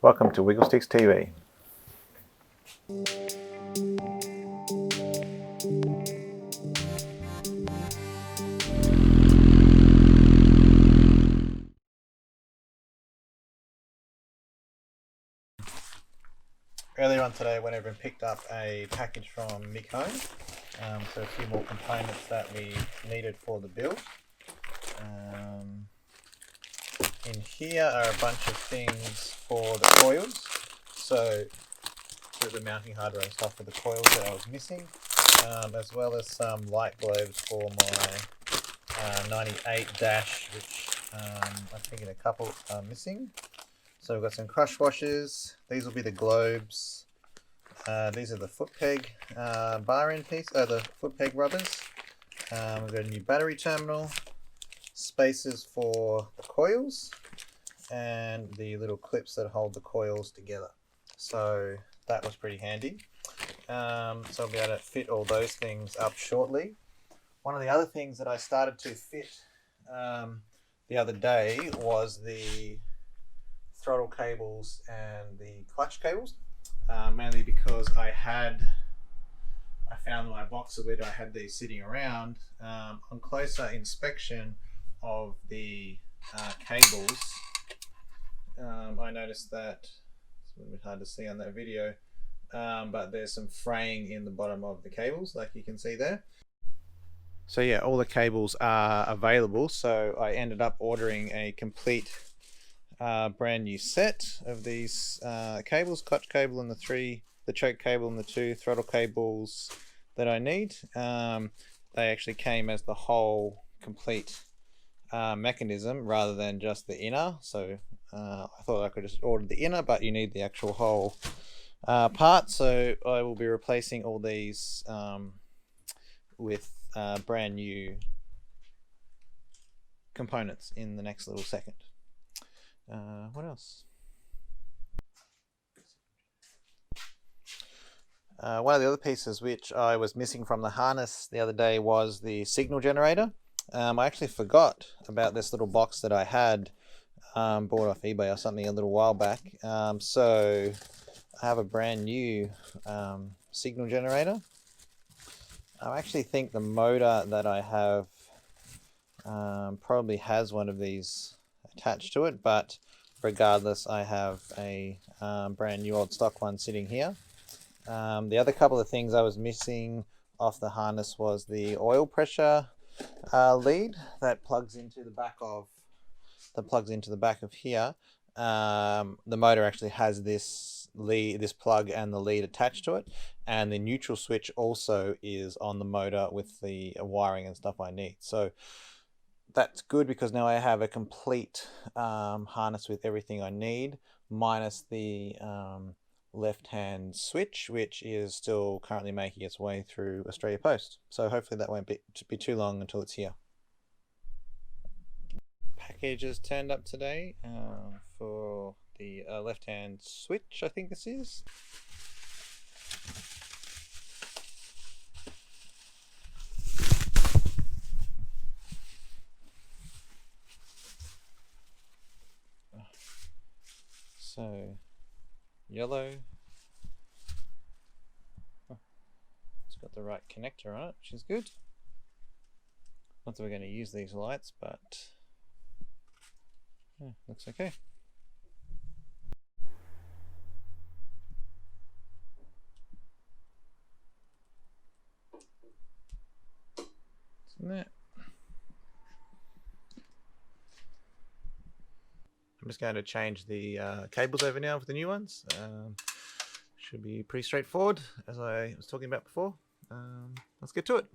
Welcome to Wigglesticks TV. Earlier on today I went over and picked up a package from Mick Home. So a few more components that we needed for the build. In here are a bunch of things for the coils. So the mounting hardware and stuff for the coils that I was missing, as well as some light globes for my 98 dash, which I think in a couple are missing. So we've got some crush washers. These will be the globes. These are the foot peg bar end piece, the foot peg rubbers. We've got a new battery terminal, spacers for the coils, and the little clips that hold the coils together. So that was pretty handy. So I'll be able to fit all those things up shortly. One of the other things that I started to fit the other day was the throttle cables and the clutch cables, mainly because I found my box of it. I had these sitting around. On closer inspection of the cables, I noticed that it's a little bit hard to see on that video, but there's some fraying in the bottom of the cables, like you can see there. So yeah, all the cables are available, so I ended up ordering a complete brand new set of these cables, clutch cable and the choke cable and the 2 throttle cables that I need. They actually came as the whole complete mechanism rather than just the inner, so I thought I could just order the inner, but you need the actual whole part. So I will be replacing all these with brand new components in the next little second. What else? One of the other pieces which I was missing from the harness the other day was the signal generator. I actually forgot about this little box that I had bought off eBay or something a little while back. So I have a brand new signal generator. I actually think the motor that I have probably has one of these attached to it, but regardless, I have a brand new old stock one sitting here. The other couple of things I was missing off the harness was the oil pressure lead that plugs into the back of here. The motor actually has this plug and the lead attached to it, and the neutral switch also is on the motor with the wiring and stuff I need. So that's good because now I have a complete harness with everything I need, minus the left-hand switch, which is still currently making its way through Australia Post. So hopefully that won't be too long until it's here. Packages turned up today for the left-hand switch, I think this is. So yellow. Oh, it's got the right connector on it, which is good. Not that we're going to use these lights, but yeah, looks okay. Isn't that? I'm just going to change the cables over now for the new ones. Should be pretty straightforward, as I was talking about before. Let's get to it.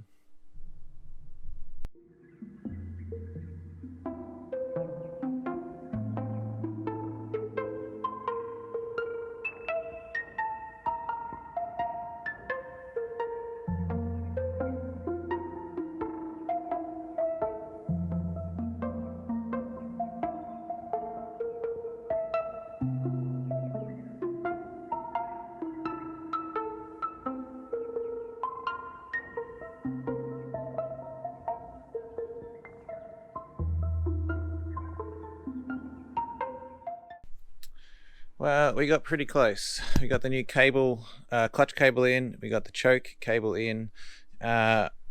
Well, we got pretty close. We got the new cable, clutch cable in. We got the choke cable in.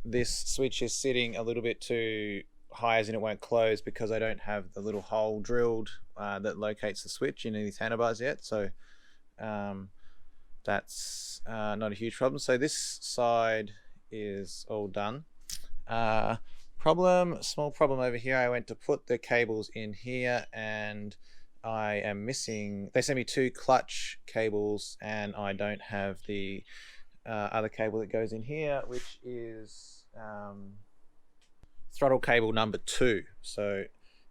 This switch is sitting a little bit too high, as in it won't close because I don't have the little hole drilled that locates the switch in these handlebars yet. So that's not a huge problem. So this side is all done. Small problem over here. I went to put the cables in here and I am missing, they sent me 2 clutch cables and I don't have the other cable that goes in here, which is throttle cable number 2. So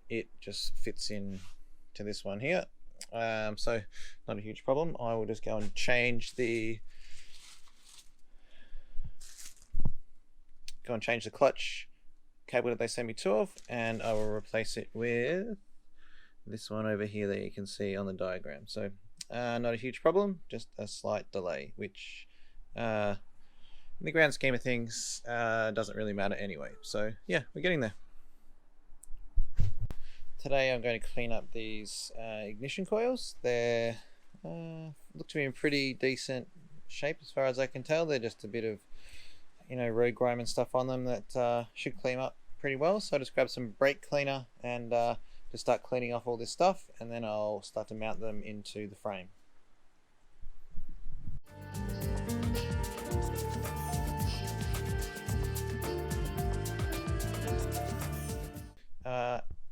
it just fits in to this one here. So not a huge problem. I will just go and change the clutch cable that they sent me 2 of, and I will replace it with this one over here that you can see on the diagram. So not a huge problem, just a slight delay, which in the grand scheme of things doesn't really matter anyway. So yeah, we're getting there. Today I'm going to clean up these ignition coils. They're look to be in pretty decent shape as far as I can tell. They're just a bit of road grime and stuff on them that should clean up pretty well. So I just grab some brake cleaner and just start cleaning off all this stuff, and then I'll start to mount them into the frame.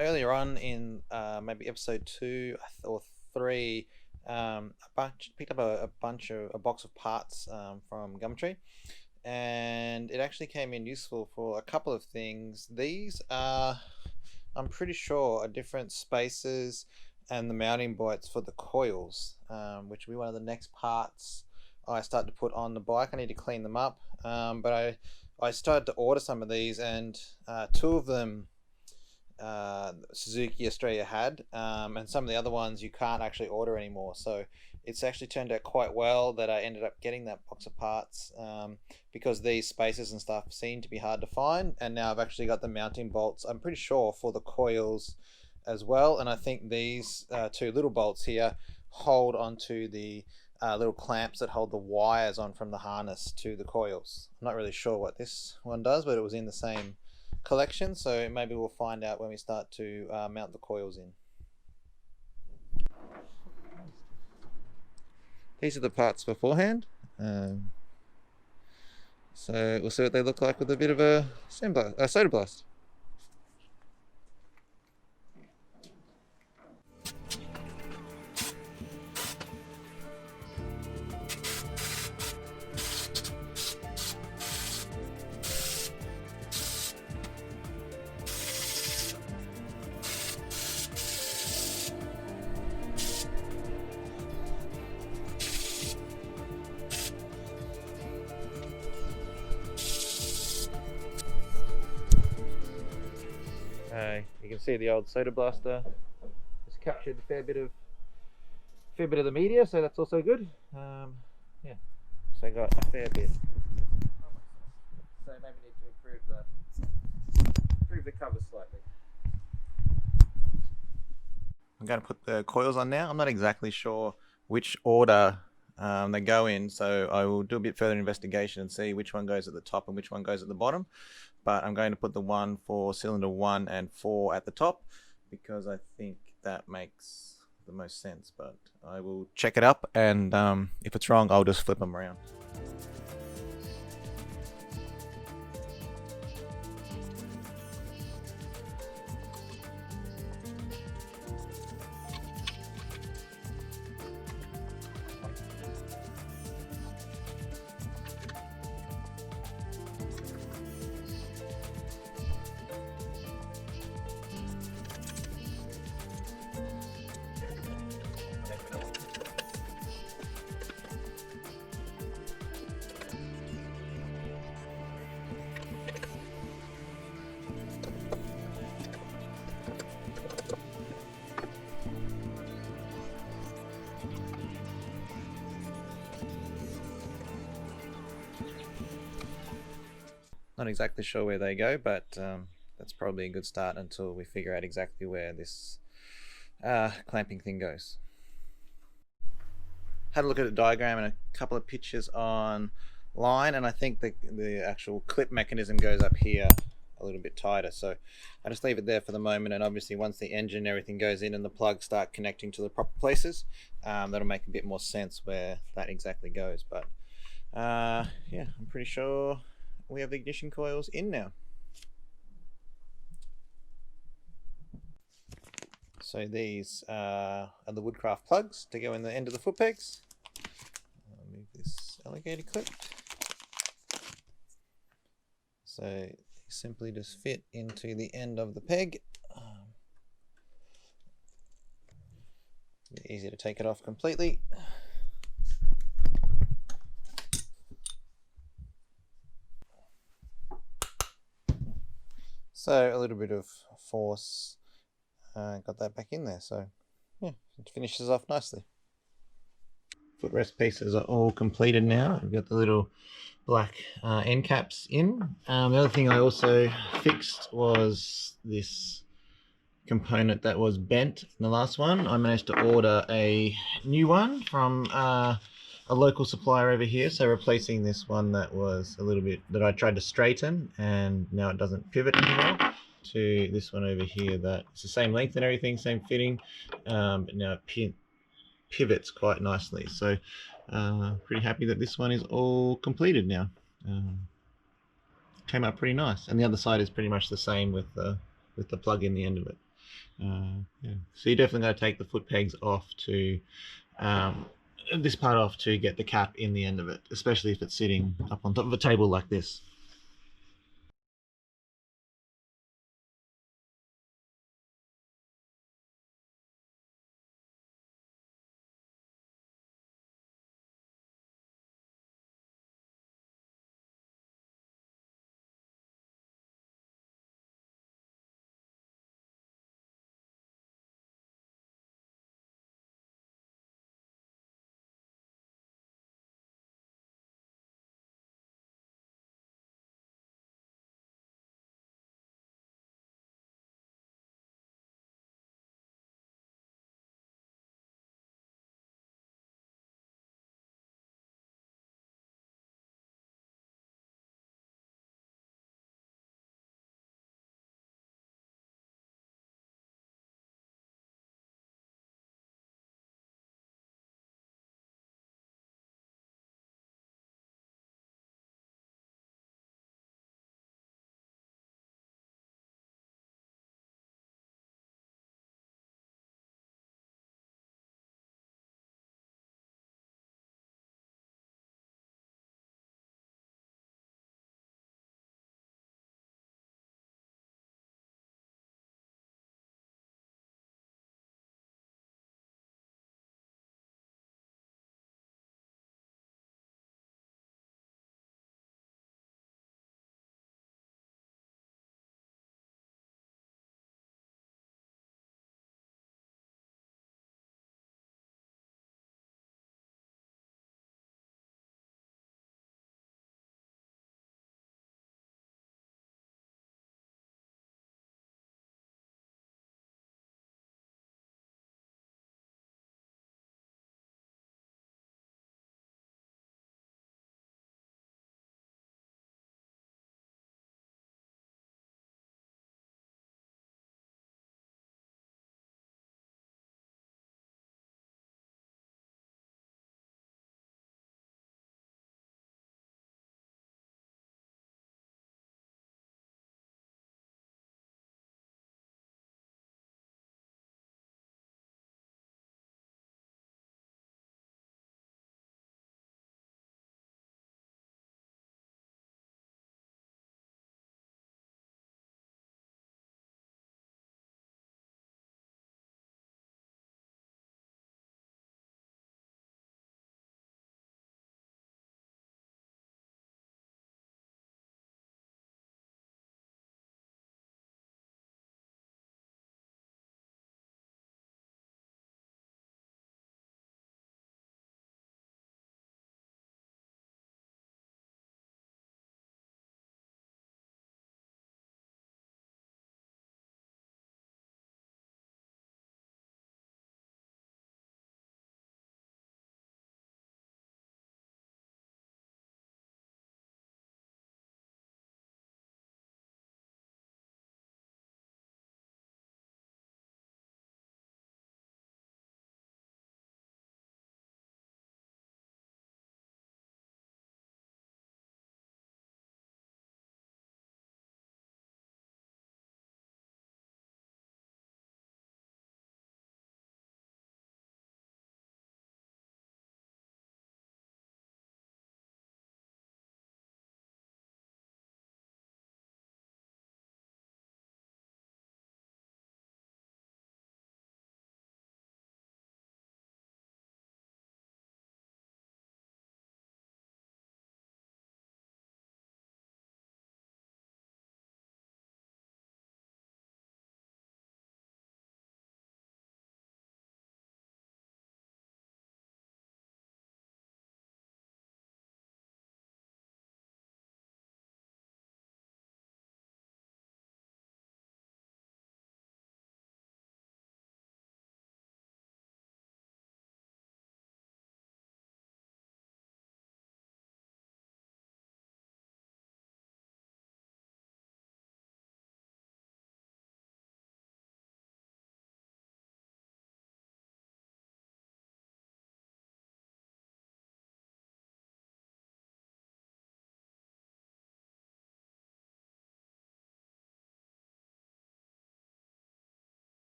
Earlier on in maybe episode 2 or 3, picked up a box of parts from Gumtree, and it actually came in useful for a couple of things. These are, I'm pretty sure, are different spacers and the mounting bolts for the coils, which will be one of the next parts I start to put on the bike. I need to clean them up, but I started to order some of these, and 2 of them Suzuki Australia had, and some of the other ones you can't actually order anymore. So it's actually turned out quite well that I ended up getting that box of parts, because these spacers and stuff seem to be hard to find, and now I've actually got the mounting bolts, I'm pretty sure, for the coils as well. And I think these 2 little bolts here hold onto the little clamps that hold the wires on from the harness to the coils. I'm not really sure what this one does, but it was in the same collection, so maybe we'll find out when we start to mount the coils in. These are the parts beforehand, so we'll see what they look like with a bit of a soda blast. You can see the old soda blaster has captured a fair bit of the media, so that's also good. Yeah, so I got a fair bit. So maybe need to improve the cover slightly. I'm going to put the coils on now. I'm not exactly sure which order they go in, so I will do a bit further investigation and see which one goes at the top and which one goes at the bottom. But I'm going to put the one for cylinder 1 and 4 at the top because I think that makes the most sense. But I will check it up, and if it's wrong, I'll just flip them around. Not exactly sure where they go, but that's probably a good start until we figure out exactly where this clamping thing goes. had a look at a diagram and a couple of pictures online, and I think the actual clip mechanism goes up here a little bit tighter. So I just leave it there for the moment, and obviously once the engine and everything goes in and the plugs start connecting to the proper places, that'll make a bit more sense where that exactly goes. But yeah, I'm pretty sure we have the ignition coils in now. So these are the Woodcraft plugs to go in the end of the foot pegs. I'll move this alligator clip. So they simply just fit into the end of the peg. Easy to take it off completely. So a little bit of force got that back in there. So yeah, it finishes off nicely. Footrest pieces are all completed now. I've got the little black end caps in. The other thing I also fixed was this component that was bent in the last one. I managed to order a new one from a local supplier over here, so replacing this one that was a little bit, that I tried to straighten and now it doesn't pivot anymore, to this one over here that it's the same length and everything, same fitting, but now it pivots quite nicely. So pretty happy that this one is all completed now. Came out pretty nice, and the other side is pretty much the same with the plug in the end of it. Yeah. So you definitely got to take the foot pegs off to this part off to get the cap in the end of it, especially if it's sitting up on top of a table like this.